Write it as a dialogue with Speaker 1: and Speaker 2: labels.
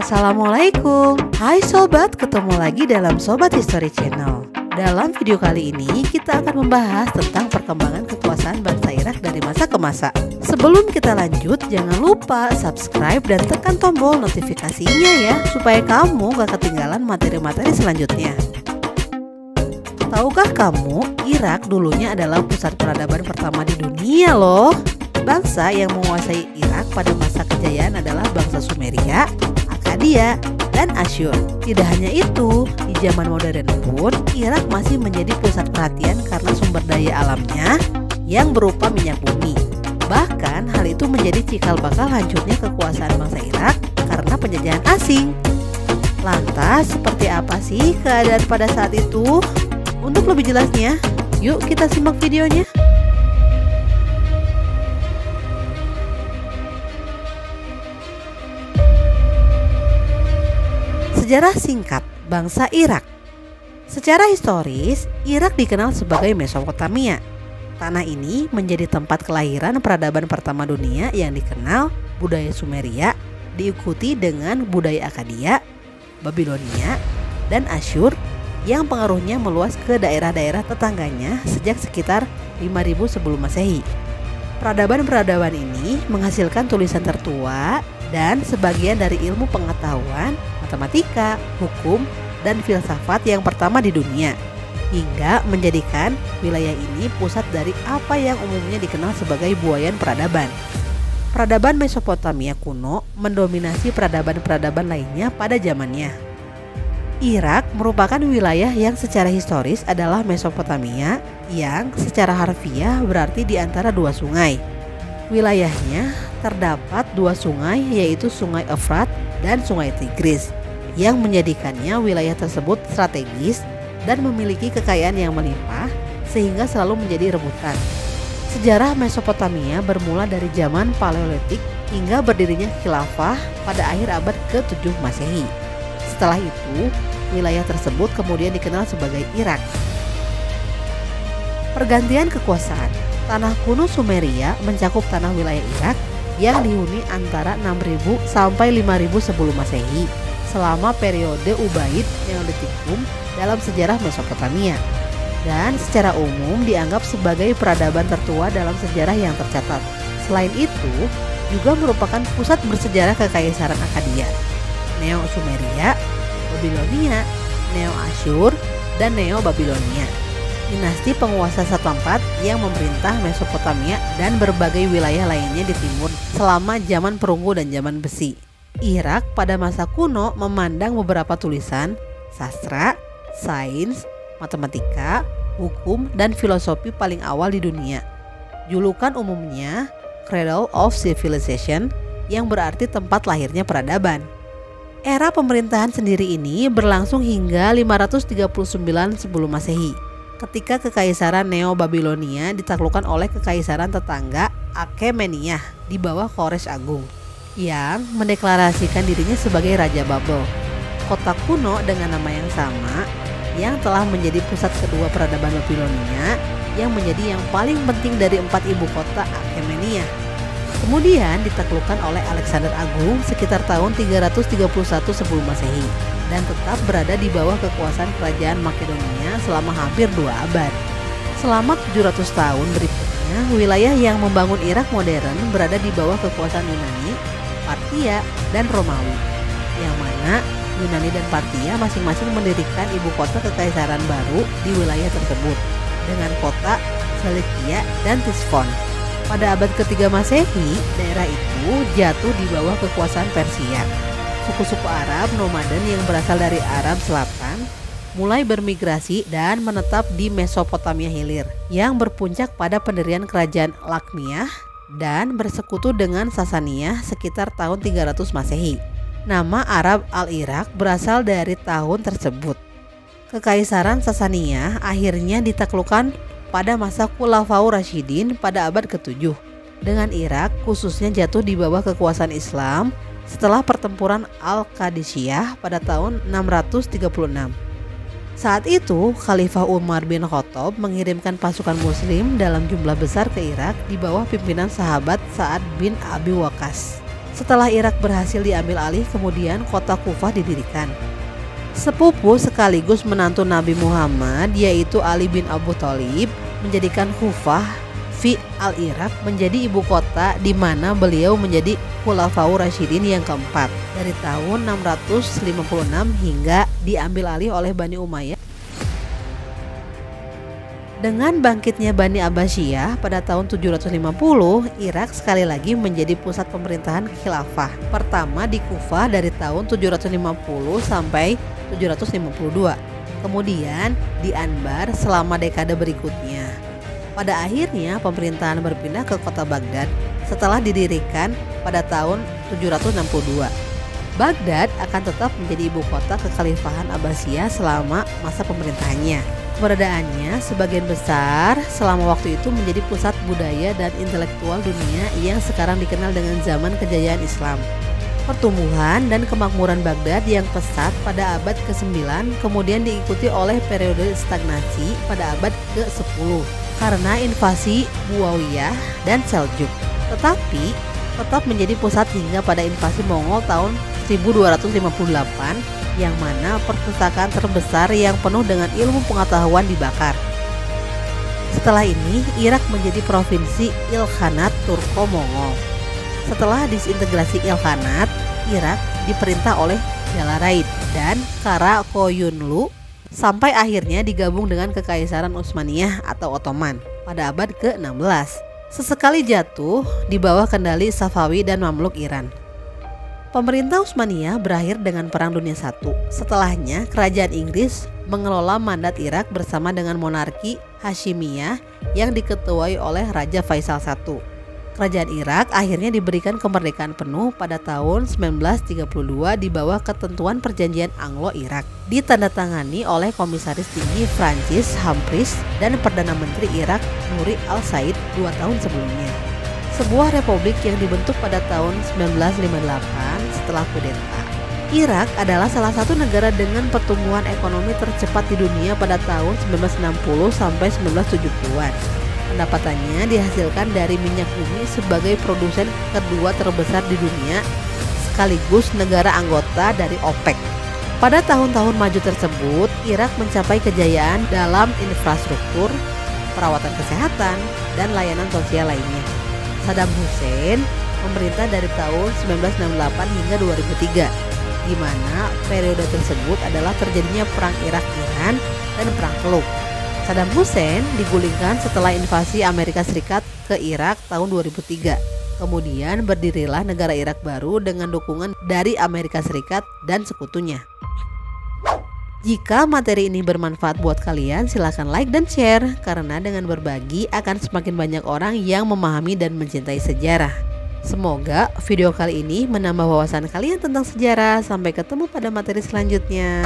Speaker 1: Assalamualaikum. Hai sobat, ketemu lagi dalam Sobat History Channel. Dalam video kali ini kita akan membahas tentang perkembangan kekuasaan bangsa Irak dari masa ke masa. Sebelum kita lanjut, jangan lupa subscribe dan tekan tombol notifikasinya ya, supaya kamu gak ketinggalan materi-materi selanjutnya. Tahukah kamu, Irak dulunya adalah pusat peradaban pertama di dunia loh. Bangsa yang menguasai Irak pada masa kejayaan adalah bangsa Sumeria, Akkadia, dan Asyur. Tidak hanya itu, di zaman modern pun Irak masih menjadi pusat perhatian karena sumber daya alamnya yang berupa minyak bumi. Bahkan hal itu menjadi cikal bakal hancurnya kekuasaan bangsa Irak karena penjajahan asing. Lantas seperti apa sih keadaan pada saat itu? Untuk lebih jelasnya, yuk kita simak videonya. Sejarah singkat bangsa Irak. Secara historis, Irak dikenal sebagai Mesopotamia. Tanah ini menjadi tempat kelahiran peradaban pertama dunia yang dikenal budaya Sumeria, diikuti dengan budaya Akkadia, Babilonia, dan Asyur yang pengaruhnya meluas ke daerah-daerah tetangganya sejak sekitar 5000 sebelum Masehi. Peradaban-peradaban ini menghasilkan tulisan tertua dan sebagian dari ilmu pengetahuan, matematika, hukum, dan filsafat yang pertama di dunia, hingga menjadikan wilayah ini pusat dari apa yang umumnya dikenal sebagai buayan peradaban. Peradaban Mesopotamia kuno mendominasi peradaban-peradaban lainnya pada zamannya. Irak merupakan wilayah yang secara historis adalah Mesopotamia, yang secara harfiah berarti di antara dua sungai. Wilayahnya terdapat dua sungai, yaitu Sungai Efrat dan Sungai Tigris, yang menjadikannya wilayah tersebut strategis dan memiliki kekayaan yang melimpah sehingga selalu menjadi rebutan. Sejarah Mesopotamia bermula dari zaman Paleolitik hingga berdirinya khilafah pada akhir abad ke-7 Masehi. Setelah itu, wilayah tersebut kemudian dikenal sebagai Irak. Pergantian kekuasaan. Tanah kuno Sumeria mencakup tanah wilayah Irak yang dihuni antara 6000 sampai 5000 sebelum Masehi selama periode Ubaid yang ditikung dalam sejarah Mesopotamia, dan secara umum dianggap sebagai peradaban tertua dalam sejarah yang tercatat. Selain itu, juga merupakan pusat bersejarah kekaisaran Akkadia, Neo-Sumeria, Babilonia, Neo-Asyur, dan Neo-Babilonia. Dinasti penguasa setempat yang memerintah Mesopotamia dan berbagai wilayah lainnya di timur selama zaman perunggu dan zaman besi. Irak pada masa kuno memandang beberapa tulisan, sastra, sains, matematika, hukum, dan filosofi paling awal di dunia. Julukan umumnya Cradle of Civilization, yang berarti tempat lahirnya peradaban. Era pemerintahan sendiri ini berlangsung hingga 539 sebelum Masehi, ketika kekaisaran Neo-Babilonia ditaklukkan oleh kekaisaran tetangga Achaemenid di bawah Kores Agung, yang mendeklarasikan dirinya sebagai Raja Babel, kota kuno dengan nama yang sama, yang telah menjadi pusat kedua peradaban Babilonia, yang menjadi yang paling penting dari 4 ibu kota Achaemenid. Kemudian ditaklukkan oleh Alexander Agung sekitar tahun 331 sebelum Masehi, dan tetap berada di bawah kekuasaan kerajaan Makedonia selama hampir 2 abad. Selama 700 tahun berikutnya, wilayah yang membangun Irak modern berada di bawah kekuasaan Yunani, Parthia, dan Romawi, yang mana Yunani dan Parthia masing-masing mendirikan ibu kota kekaisaran baru di wilayah tersebut dengan kota Selekia dan Tisfon. Pada abad ketiga Masehi, daerah itu jatuh di bawah kekuasaan Persia. Suku-suku Arab nomaden yang berasal dari Arab Selatan mulai bermigrasi dan menetap di Mesopotamia Hilir, yang berpuncak pada pendirian kerajaan Lakmiyah dan bersekutu dengan Sasania sekitar tahun 300 Masehi. Nama Arab Al-Irak berasal dari tahun tersebut. Kekaisaran Sasania akhirnya ditaklukkan pada masa Khulafaur Rasyidin pada abad ke-7, dengan Irak khususnya jatuh di bawah kekuasaan Islam setelah pertempuran Al-Qadisiyah pada tahun 636. Saat itu, Khalifah Umar bin Khattab mengirimkan pasukan muslim dalam jumlah besar ke Irak di bawah pimpinan sahabat Sa'ad bin Abi Waqqas. Setelah Irak berhasil diambil alih, kemudian kota Kufah didirikan. Sepupu sekaligus menantu Nabi Muhammad yaitu Ali bin Abu Thalib menjadikan Kufah fi al-Irak menjadi ibu kota, di mana beliau menjadi Khulafaur Rasyidin yang keempat dari tahun 656 hingga diambil alih oleh Bani Umayyah. Dengan bangkitnya Bani Abbasiyah pada tahun 750, Irak sekali lagi menjadi pusat pemerintahan khilafah pertama di Kufah dari tahun 750 sampai 752. Kemudian di Anbar selama dekade berikutnya. Pada akhirnya pemerintahan berpindah ke kota Baghdad setelah didirikan pada tahun 762. Baghdad akan tetap menjadi ibu kota kekhalifahan Abbasiyah selama masa pemerintahannya. Keberadaannya sebagian besar selama waktu itu menjadi pusat budaya dan intelektual dunia yang sekarang dikenal dengan zaman kejayaan Islam. Pertumbuhan dan kemakmuran Baghdad yang pesat pada abad ke-9 kemudian diikuti oleh periode stagnasi pada abad ke-10 karena invasi Buawiyah dan Seljuk. Tetapi tetap menjadi pusat hingga pada invasi Mongol tahun 1258 yang mana perpustakaan terbesar yang penuh dengan ilmu pengetahuan dibakar. Setelah ini, Irak menjadi provinsi Ilkhanat Turko-Mongol. Setelah disintegrasi Ilkhanat, Irak diperintah oleh Jalalaid dan Kara Koyunlu sampai akhirnya digabung dengan Kekaisaran Utsmaniyah atau Ottoman pada abad ke-16. Sesekali jatuh di bawah kendali Safawi dan Mamluk Iran. Pemerintah Utsmaniyah berakhir dengan Perang Dunia I. Setelahnya, kerajaan Inggris mengelola mandat Irak bersama dengan monarki Hashimiyah yang diketuai oleh Raja Faisal I. Kerajaan Irak akhirnya diberikan kemerdekaan penuh pada tahun 1932 di bawah ketentuan Perjanjian Anglo-Irak, ditandatangani oleh Komisaris Tinggi Francis Humphreys dan Perdana Menteri Irak Nuri al-Said 2 tahun sebelumnya. Sebuah republik yang dibentuk pada tahun 1958 setelah kudeta. Irak adalah salah satu negara dengan pertumbuhan ekonomi tercepat di dunia pada tahun 1960 sampai 1970-an. Pendapatannya dihasilkan dari minyak bumi sebagai produsen kedua terbesar di dunia sekaligus negara anggota dari OPEC. Pada tahun-tahun maju tersebut, Irak mencapai kejayaan dalam infrastruktur, perawatan kesehatan, dan layanan sosial lainnya. Saddam Hussein memerintah dari tahun 1968 hingga 2003, di mana periode tersebut adalah terjadinya Perang Irak-Iran dan Perang Teluk. Saddam Hussein digulingkan setelah invasi Amerika Serikat ke Irak tahun 2003. Kemudian berdirilah negara Irak baru dengan dukungan dari Amerika Serikat dan sekutunya. Jika materi ini bermanfaat buat kalian, silahkan like dan share, karena dengan berbagi akan semakin banyak orang yang memahami dan mencintai sejarah. Semoga video kali ini menambah wawasan kalian tentang sejarah. Sampai ketemu pada materi selanjutnya.